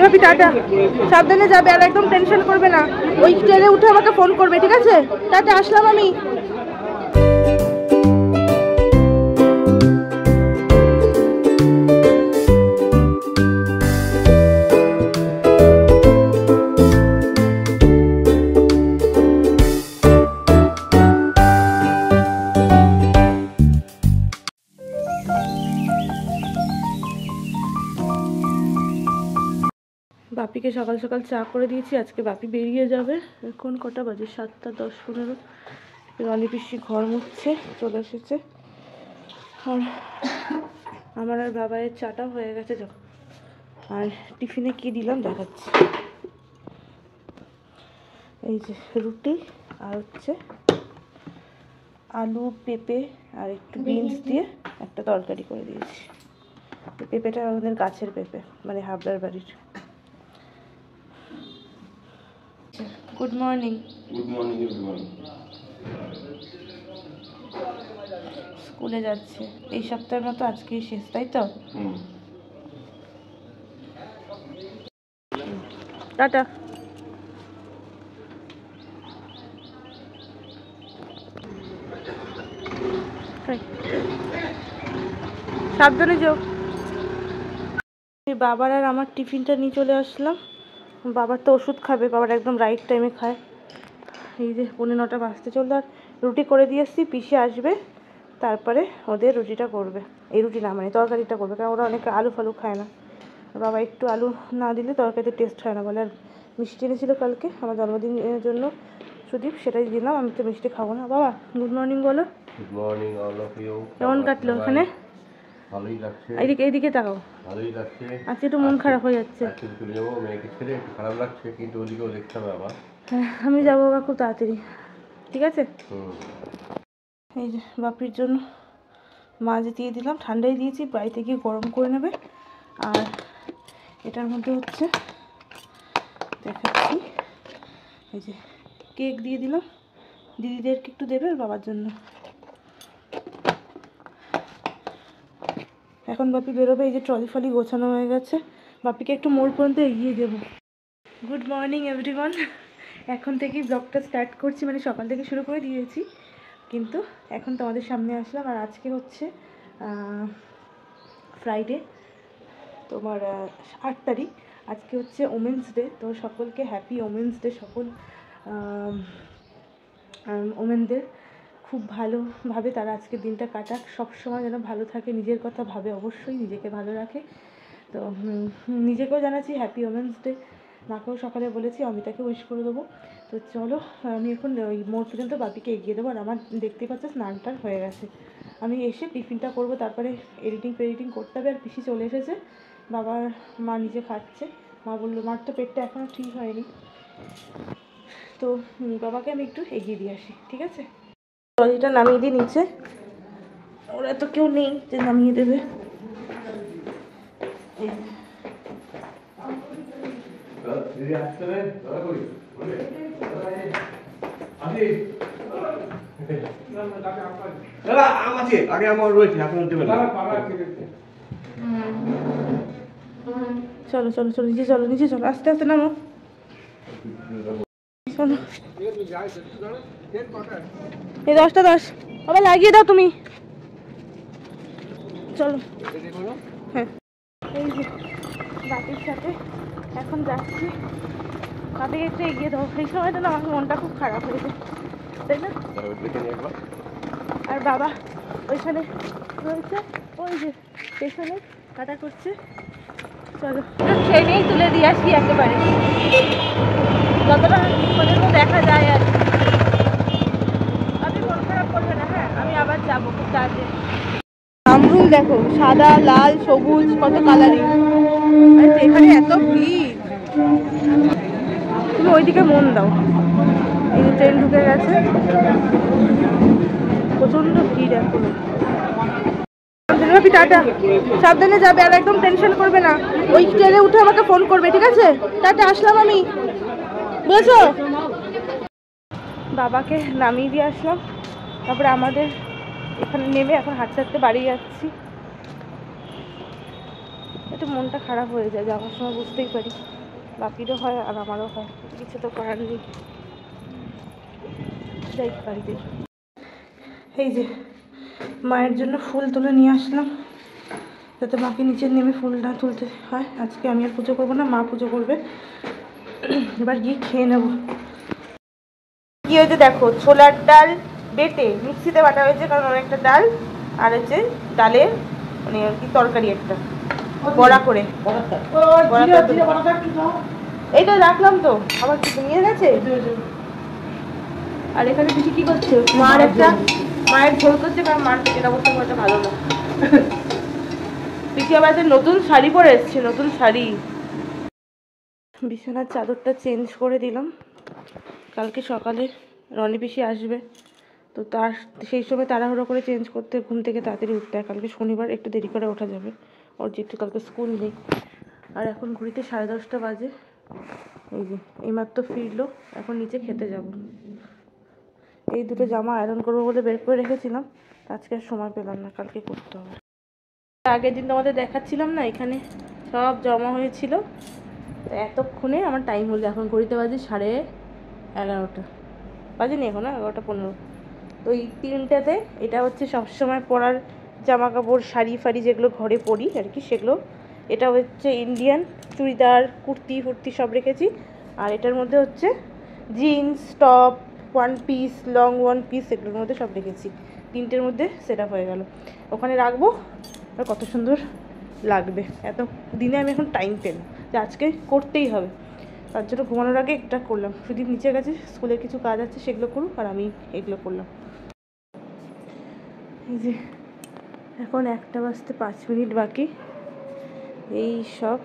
বাপি tata, সাবধানে যাবে আর একদম টেনশন করবে না। ওই ট্রেনে উঠে আমাকে ফোন করবে, ঠিক আছে? টাটা, আসলাম আমি। বাপিকে সকাল সকাল চা করে দিয়েছি, আজকে বাপি বেরিয়ে যাবে। এখন কটা বাজে? 7টা 10-15। রনি পিসি ঘর মুছছে, চলে এসেছে। আর আমার আর বাবায়ের চাটা হয়ে গেছে। আর টিফিনে কি দিলাম দেখাচ্ছি। এই যে রুটি আর হচ্ছে আলু পেঁপে আর একটু বিনস দিয়ে একটা তরকারি করে দিয়েছি। পেঁপেটা আমাদের গাছের পেঁপে, মানে হাবড়ার বাড়ির। Good morning. Good morning everyone. স্কুলে যাচ্ছে এই সপ্তাহের মতো, আজকেই শেষ, তাই তো? টাটা। সাবধানে যাও। বাবার আর আমার টিফিনটা নিয়ে চলে আসলাম। বাবার তো ওষুধ খাবে, বাবার একদম রাইট টাইমে খায়। এই যে 9:45 বাজতে চললো। আর রুটি করে দিয়ে এসছি, পিসে আসবে, তারপরে ওদের রুটিটা করবে। এই রুটি না, মানে তরকারিটা করবে, কারণ ওরা অনেকে আলু ফালু খায় না। বাবা একটু আলু না দিলে তরকারিতে টেস্ট হয় না বলে। আর মিষ্টি এনেছিল কালকে আমার জন্মদিনের জন্য সুদীপ, সেটাই দিলাম। আমি তো মিষ্টি খাবো না। বাবা গুড মর্নিং বলো। Good morning all of you. কেমন কাটলো ওখানে? ভালোই লাগছে। এইদিকে তাকাও। ভালোই লাগছে। আজকে একটু মন খারাপ হয়ে যাচ্ছে। আজকে চলে যাবো মেয়েকে ছেড়ে, একটু খারাপ লাগছে, কিন্তু ওদিকেও দেখতে হবে আবার। হ্যাঁ, আমি যাবো বাবা খুব তাড়াতাড়ি, ঠিক আছে? এই যে বাপির জন্য মাছ দিয়ে দিলাম, ঠান্ডায় দিয়েছি, বাড়িতে গিয়ে গরম করে নেবে। আর এটার মধ্যে হচ্ছে দেখাচ্ছি, এই যে কেক দিয়ে দিলাম, দিদিদেরকে একটু দেবে আর বাবার জন্য। এখন বাপি বেরোবে। এই যে ট্রলি ফলি গোছানো হয়ে গেছে, বাপিকে একটু মোড় পর্যন্ত এগিয়ে দেবো। Good morning everyone. এখন থেকেই ব্লগটা স্টার্ট করছি, মানে সকাল থেকে শুরু করে দিয়েছি, কিন্তু এখন তোমাদের সামনে আসলাম। আর আজকে হচ্ছে ফ্রাইডে, তোমার 8 তারিখ। আজকে হচ্ছে ওমেন্স ডে, তো সকলকে হ্যাপি ওমেন্স ডে। সকল ওমেনদের খুব ভালোভাবে তারা আজকের দিনটা কাটাক, সবসময় যেন ভালো থাকে, নিজের কথা ভাবে, অবশ্যই নিজেকে ভালো রাখে। তো নিজেকেও জানাচ্ছি হ্যাপি ওমেন্স ডে। মাকেও সকালে বলেছি, অমিতাকে উইশ করে দেবো। তো চলো, আমি এখন ওই মোড় পর্যন্ত বাপিকে এগিয়ে দেবো। আর আমার দেখতে পাচ্ছ স্নানটান হয়ে গেছে। আমি এসে টিফিনটা করবো, তারপরে এডিটিং করতে হবে। আর পিসি চলে এসেছে, বাবার মা নিজে খাচ্ছে। মা বললো, মার তো পেটটা এখনও ঠিক হয়নি, তো বাবাকে আমি একটু এগিয়ে দিয়ে আসি, ঠিক আছে? ট্রলিটা নামিয়ে দিয়ে নিচে, ওরা তো কেউ নেই যে নামিয়ে দেবে। আগে আমার রয়েছে, এখন চলো চলো চলো, নিচে চলো, নিচে চলো, আস্তে আস্তে নামো। চলো, এই 10টা 10 আবার লাগিয়ে দাও তুমি। চলো, হ্যাঁ। এই যে বাপির সাথে এখন যাচ্ছি, বাপিকে একটু এগিয়ে দাও। এই সময়টা না আমার মনটা খুব খারাপ হয়েছে, তাই না? আর বাবা ওইখানে রয়েছে, ওই যে পেছনে কাটা করছে। চলো ট্রেনেই তুলে দিয়ে আসি একেবারে, যতটা পর্যন্ত দেখা যায়। আর আপনি মন খারাপ করবে না, হ্যাঁ? আমি আবার যাবো খুব তাড়াতাড়ি। আমরুল দেখো, সাদা লাল সবুজ, কত কালারিং। এখানে এত ভিড়, তুমি ওইদিকে মন দাও। এই যে ট্রেন ঢুকে গেছে, প্রচন্ড ভিড় এখনো। টাটা, সাবধানে যাবে আর একদম টেনশন করবে না। ওই ট্রেনে উঠে আমাকে ফোন করবে, ঠিক আছে? টাটা, আসলাম আমি, বুঝেছো? বাবাকে নামিয়ে দিয়ে আসলাম, তারপরে আমাদের এখানে নেমে এখন হাঁটতে হাঁটতে বাড়ি যাচ্ছি। একটু মনটা খারাপ হয়ে যায়, যাওয়ার সময় বুঝতেই পারি, বাপিরও হয় আর আমারও হয়, কিছু তো করার নেই। যাই বাড়িতে। এই যে মায়ের জন্য ফুল তুলে নিয়ে আসলাম, যাতে মাকে নিচে নেমে ফুলটা তুলতে হয়। আজকে আমি আর পুজো করবো না, মা পুজো করবে। এবার গিয়ে খেয়ে নেব। কি হয়েছে দেখো, ছোলার ডাল বেটে মিক্সিতে বাটা হয়েছে, কারণ অনেকটা ডাল, আর হচ্ছে ডালের মানে আর কি তরকারি একটা বড়া করে। এই তো রাখলাম তো, আবার কিছু নিয়ে গেছে। আর এখানে পিসি কি করছে, মায়ের ঝোল করছে, কারণ মার পেটের অবস্থা খুব একটা ভালো না। পিসি আবার নতুন শাড়ি পরে এসছে, নতুন শাড়ি। বিছানার চাদরটা চেঞ্জ করে দিলাম, কালকে সকালে রনি পিসি আসবে, তো তার সেই সময় তাড়াহুড়ো করে চেঞ্জ করতে, ঘুম থেকে তাড়াতাড়ি উঠতে হয়। কালকে শনিবার, একটু দেরি করে ওঠা যাবে, ওর যেহেতু কালকে স্কুল নেই। আর এখন ঘুরিতে 10:30 বাজে। এই যে এইমাত্র ফিরলো, এখন নিচে খেতে যাব। এই দুটো জামা আয়রন করবো বলে বের করে রেখেছিলাম, আজকে আর সময় পেলাম না, কালকে করতে হবে। আগের দিন তোমাদের দেখাচ্ছিলাম না, এখানে সব জমা হয়েছিল, তো এতক্ষণে আমার টাইম হলো। এখন ঘড়িতে বাজে 11:30 বাজেনি, এখন 11:15। তো এই 3টাতে এটা হচ্ছে সবসময় পরার জামা কাপড়, শাড়ি ফাড়ি যেগুলো ঘরে পরি আর কি, সেগুলো। এটা হচ্ছে ইন্ডিয়ান চুড়িদার, কুর্তি ফুর্তি সব রেখেছি। আর এটার মধ্যে হচ্ছে jeans, top, one piece, long one piece, এগুলোর মধ্যে সব রেখেছি। 3টের মধ্যে সেট আপ হয়ে গেল, ওখানে রাখবো। আর কত সুন্দর লাগবে, এত দিনে আমি এখন টাইম পেলাম যে আজকে করতেই হবে, তার জন্য ঘুমানোর আগে একটা করলাম। সুদীপ নিচে গেছে, স্কুলের কিছু কাজ আছে সেগুলো করুক, আর আমি এগুলো করলাম। এই যে এখন 1:05 বাকি, এই সব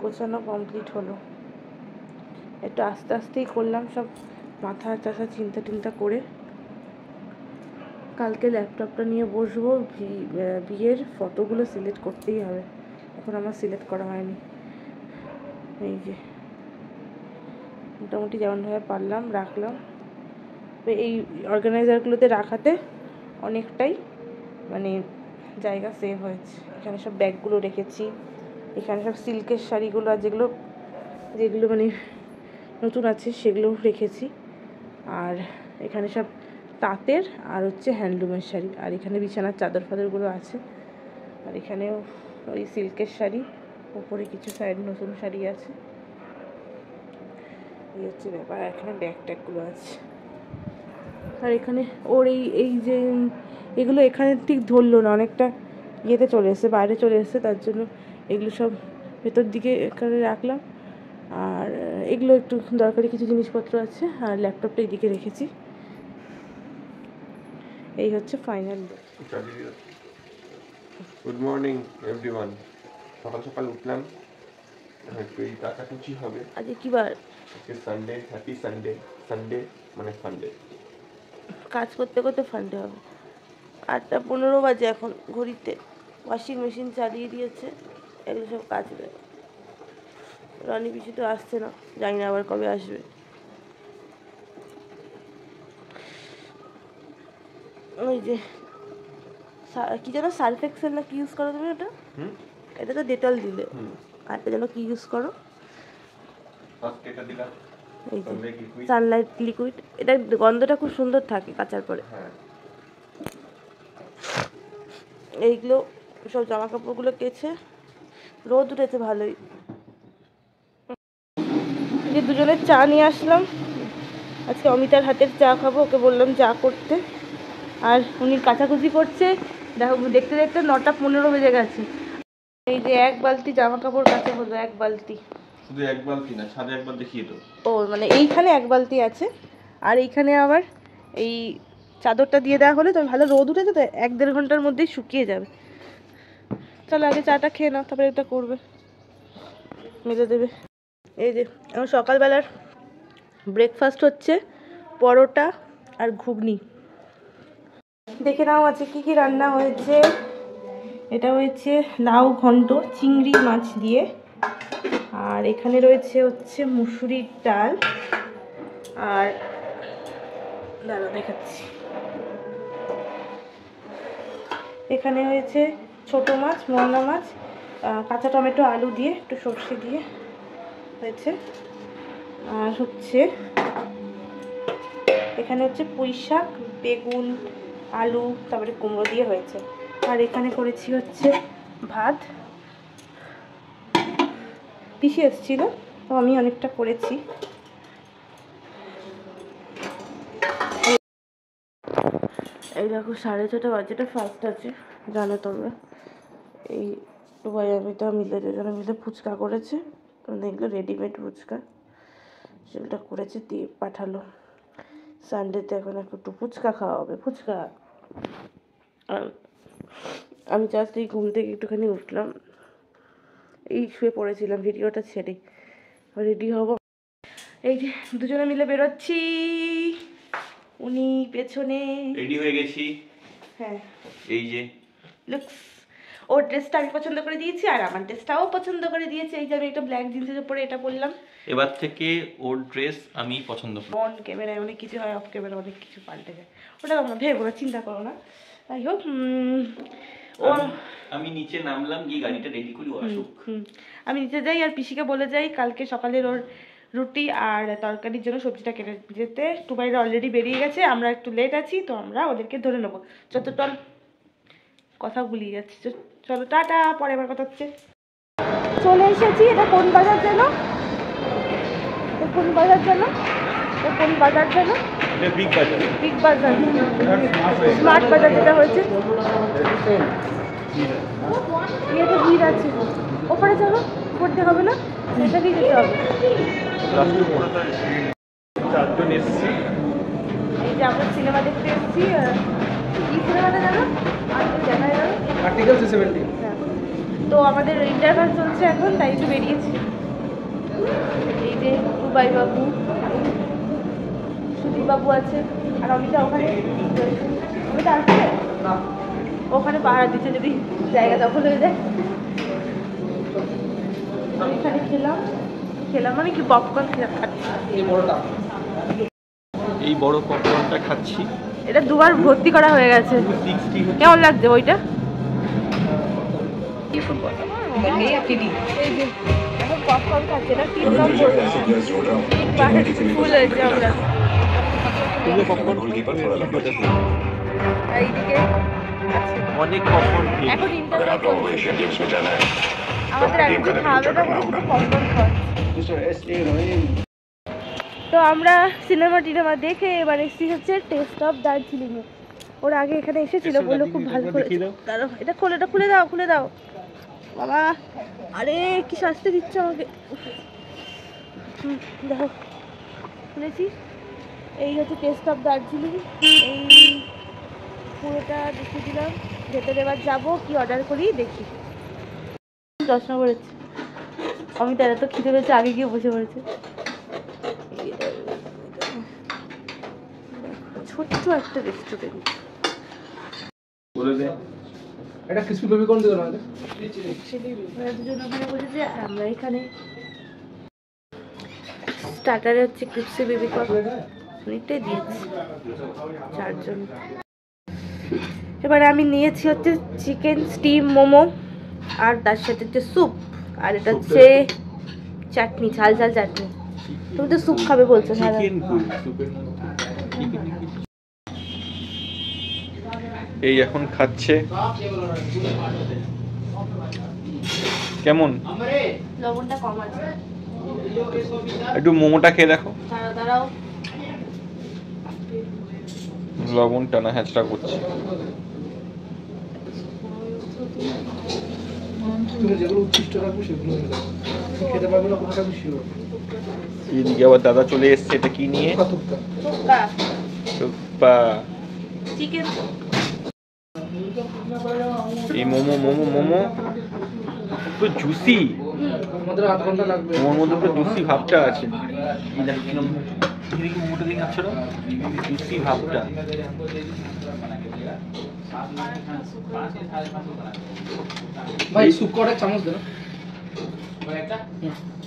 গোছানো কমপ্লিট হলো। একটু আস্তে আস্তেই করলাম সব, মাথা টাথা চিন্তা টিন্তা করে। কালকে ল্যাপটপটা নিয়ে বসবো, বিয়ের ফটোগুলো সিলেক্ট করতেই হবে, এখন আমার সিলেক্ট করা হয়নি। এই যে মোটামুটি যেমনভাবে পারলাম রাখলাম। তো এই অর্গানাইজারগুলোতে রাখাতে অনেকটাই মানে জায়গা সেভ হয়েছে। এখানে সব ব্যাগগুলো রেখেছি, এখানে সব সিল্কের শাড়িগুলো, আর যেগুলো যেগুলো মানে নতুন আছে সেগুলো রেখেছি। আর এখানে সব তাঁতের আর হচ্ছে হ্যান্ডলুমের শাড়ি। আর এখানে বিছানার চাদর ফাদরগুলো আছে। আর এখানেও ওই সিল্কের শাড়ি, উপরে কিছু সাইড নতুন শাড়ি আছে। এই হচ্ছে ব্যাপার। আর এখানে ব্যাগ ট্যাগগুলো আছে। আর এখানে ওর এই যে এগুলো এখানে ঠিক ধরলো না, অনেকটা ইয়েতে চলে এসেছে, বাইরে চলে এসেছে, তার জন্য এগুলো সব ভেতর দিকে এখানে রাখলাম। আর এগুলো একটু দরকারি কিছু জিনিসপত্র আছে, আর ল্যাপটপটা এইদিকে রেখেছি। এই হচ্ছে ফাইনাল। Good morning everyone. সকাল সকাল উঠলাম, একটু এই কাটাকুচি হবে। আজকে কি বার? আজকে সানডে, হ্যাপি সানডে। সানডে মানে ফান্ডে। কাজ করতে করতে ফান্ডে হবে। 8:15 বাজে এখন ঘড়িতে। ওয়াশিং মেশিন চালিয়ে দিয়েছে, এগুলো সব কাচবে। রনি পিসি তো আসছে না, জানি না আবার কবে আসবে। ওই যে কি যেন সার্ফ এক্সেল না কি ইউজ করো তুমি ওটা? এটা তো ডেটল দিলে, আর এটা যেন কি ইউজ করো? এই যে সানলাইট লিকুইড, এটা গন্ধটা খুব সুন্দর থাকে কাচার পরে। এইগুলো সব জামা কাপড়গুলো কেচে, রোদ উঠেছে ভালোই। যে দুজনের চা নিয়ে আসলাম, আজকে অমিতার হাতের চা খাবো, ওকে বললাম চা করতে। আর উনি কাচাকুচি করছে, দেখো দেখতে দেখতে 9:15 বেজে গেছে। এই যে 1 বালতি জামা কাপড় কাচা হলো, 1 বালতি। শুধু 1 বালতি না, ছাদে একবার দেখিয়ে দাও। ও মানে এইখানে 1 বালতি আছে, আর এইখানে আবার এই চাদরটা দিয়ে দেওয়া হলে তো ভালো, রোদ উঠেছে তো 1-1.5 ঘন্টার মধ্যেই শুকিয়ে যাবে। চলো আগে চাটা খেয়ে নাও, তারপরে এটা করবে, মেলে দেবে। এই যে এখন সকালবেলার ব্রেকফাস্ট হচ্ছে পরোটা আর ঘুগনি। দেখে নাও আছে কি কি রান্না হয়েছে। এটা হয়েছে লাউ ঘন্ট চিংড়ি মাছ দিয়ে, আর এখানে রয়েছে হচ্ছে মুসুরির ডাল, আর দাঁড়া দেখাচ্ছি, এখানে হয়েছে ছোট মাছ, মোয়ানা মাছ, কাঁচা টমেটো আলু দিয়ে একটু সর্ষে দিয়ে হয়েছে। আর হচ্ছে এখানে হচ্ছে পুঁই শাক, বেগুন, আলু, তারপরে কুমড়ো দিয়ে হয়েছে। আর এখানে করেছি হচ্ছে ভাত। পিসি এসেছিলো তো আমি অনেকটা করেছি। এই দেখো 6:30 বাজেটা ফার্স্ট আছে, জানো তোমরা। এই টুবাই আমিটা মিলে দুজনে মিলে ফুচকা করেছে, মানে এগুলো রেডিমেড ফুচকা, সেটা করেছে দিয়ে পাঠালো। সানডেতে এখন একটু ফুচকা খাওয়া হবে, ফুচকা। আর আমি জাস্ট এই ঘুম থেকে একটুখানি উঠলাম, এই শুয়ে পড়েছিলাম, ভিডিওটা ছেড়ে রেডি হব। এই যে দুজনে মিলে বেরোচ্ছি, উনি পেছনে। রেডি হয়ে গেছি। হ্যাঁ, এই যে লুকস। ওর ড্রেসটা আমি পছন্দ করে দিয়েছি আর আমার ড্রেসটাও পছন্দ করে দিয়েছে। এই যে আমি একটা ব্ল্যাক জিন্সের উপরে এটা পরলাম। এবার থেকে ওর ড্রেস আমি পছন্দ করি। অন ক্যামেরায় অনেক কিছু হয়, অফ ক্যামেরা অনেক কিছু পাল্টে যায়, ওটা তোমরা ভেবো না, চিন্তা করো না। যাই হোক, আমি নিচে নামলাম, গিয়ে গাড়িটা রেডি করি, ও আসুক। আমি নিচে যাই আর পিসিকে বলে যাই কালকে সকালের ওর রুটি আর তরকারির জন্য সবজিটা কেটে যেতে। টুবাইরা অলরেডি বেরিয়ে গেছে, আমরা একটু লেট আছি, তো আমরা ওদেরকে ধরে নেবো। যতটা কথা গুলিয়ে যাচ্ছে, চলো টাটা, পরে আবার কথা হচ্ছে। চলে এসেছি। এটা কোন বাজার যেন, কোন বাজার যেন, কোন বাজার যেন, বিগ বাজার। বিগ বাজার, স্মার্ট বাজার যেটা হয়েছে। ইয়েতে ভিড় আছে, ওপরে চলো, করতে হবে না, এটা দিয়ে যেতে হবে। এই যে আমরা সিনেমা দেখতে এসেছি। কি সিনেমাটা জানো? দেখা গেল আর্টিকেল 70। তো আমাদের ইন্টারভাল চলছে এখন, তাই একটু বেরিয়েছি। এই যে টুবাই বাবু, সুদীপ বাবু আছে, আর অমিতা ওখানে, অমিতা আসছে ওখানে পাহারা দিচ্ছে, যদি জায়গা দখল হয়ে যায়। আমি এখানে খেলাম মানে কি পপকর্ন খাচ্ছি। এই বড় পপকর্নটা খাচ্ছি। এটা দুবার ভর্তি করা হয়ে গেছে। কেমন লাগছে ওইটা? এখন পপকর্ন খাচ্ছে, এটা ফুল হয়েছে। আমরা এইদিকে অনেক পপকর্ন এখন আমাদের একদিন খাওয়াবে না, পপকর্ন খাওয়া। তো আমরা সিনেমা দেখে এবার এসেছি হচ্ছে টেস্ট অফ দার্জিলিং এ। ওর আগে এখানে এসেছিল, বললো খুব ভালো করে। দাঁড়াও, এটা খুলে দাও বাবা। আরে কি শাস্তি দিচ্ছে আমাকে। দেখো খুলেছি। এই হচ্ছে টেস্ট অফ দার্জিলিং, এই পুরোটা দেখিয়ে দিলাম। ভেতরে এবার যাবো, কি অর্ডার করি দেখি। চশমা পড়েছে আমি, তারা তো খিদে পেয়েছে, আগে গিয়ে বসে পড়েছে। ছোট্ট একটা রেস্টুরেন্ট। বলে দে এটা ক্রিসপি বেবিকর্ন দিও না। দুজন ওখানে বসেছে আর আমরা এখানে। স্টার্টারে হচ্ছে ক্রিসপি বেবিকর্ন, অনেকটাই দিয়েছি, 4 জন। এবারে আমি নিয়েছি হচ্ছে চিকেন স্টিম মোমো, আর তার সাথে হচ্ছে স্যুপ, আর এটা হচ্ছে চাটনি, ঝাল চাটনি। তুমি তো স্যুপ খাবে বলছো। এই এখন খাচ্ছে, কেমন? লবণটা কম আছে। একটু মোমোটা খেয়ে দেখো। দাঁড়াও, লবণটা না হ্যাচড়া করছে। তুমি যেগুলো উচ্ছিষ্ট রাখবে সেগুলো খেতে পারবে না, কোথাটা বেশি হবে। এইদিকে আবার দাদা চলে এসছে, এটা কি নিয়ে? চিকেন। এই মোমো তো জুসি, আমাদের 8 ঘন্টা লাগবে। মোমোর মধ্যে তো জুসি ভাবটা আছে। এই দেখো কিরকম, এদিকে মোমোটা দেখে খাচ্ছ না, জুসি ভাবটা। ভাই স্যুপ করে চামচ দেন।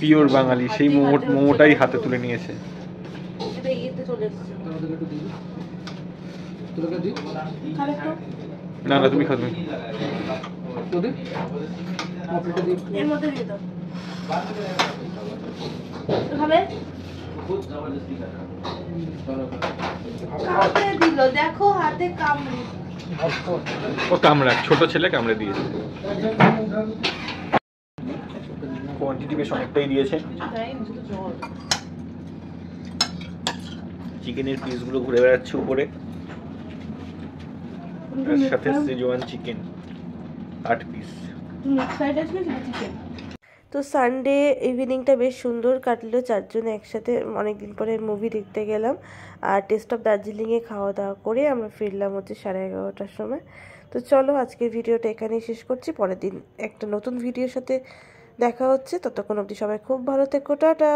পিওর বাঙালি, সেই মোমোটাই হাতে তুলে নিয়েছে। এটা ইয়েতে চলে এসেছে। তোমাদের একটু দিই, তোকে দিই। খাবে তো? না তুমি খাও, তুমি। যদি মটরটা দিয়ে এর মধ্যে দিয়ে দাও হবে কামড়ে দিল দেখো হাতে কামড়ে ও কামড়া, ছোট ছেলে কামড়ে দিয়েছে। কোয়ান্টিটি বেশ অনেকটাই দিয়েছে। চিকেনের পিসগুলো ঘুরে বেড়াচ্ছে উপরে, তার সাথে সেজওয়ান চিকেন 8 পিস। তো সানডে ইভিনিংটা বেশ সুন্দর কাটলো, চারজনে একসাথে অনেকদিন পরে মুভি দেখতে গেলাম। আর টেস্ট অফ দার্জিলিংয়ে খাওয়া দাওয়া করে আমরা ফিরলাম হচ্ছে 11:30টার সময়। তো চলো আজকের ভিডিওটা এখানেই শেষ করছি, পরের দিন একটা নতুন ভিডিওর সাথে দেখা হচ্ছে। ততক্ষণ অবধি সবাই খুব ভালো থেকো, টাটা।